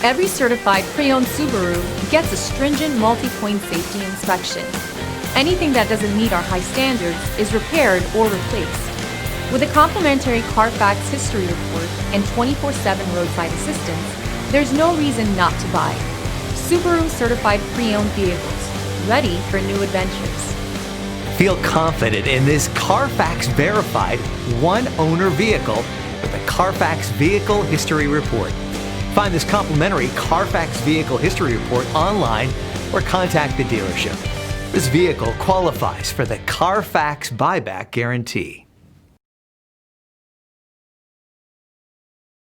Every certified pre-owned Subaru gets a stringent multi-point safety inspection. Anything that doesn't meet our high standards is repaired or replaced. With a complimentary Carfax history report and 24/7 roadside assistance, there's no reason not to buy. Subaru certified pre-owned vehicles, ready for new adventures. Feel confident in this Carfax verified one-owner vehicle with a Carfax Vehicle History Report. Find this complimentary Carfax Vehicle History Report online or contact the dealership. This vehicle qualifies for the Carfax Buyback Guarantee.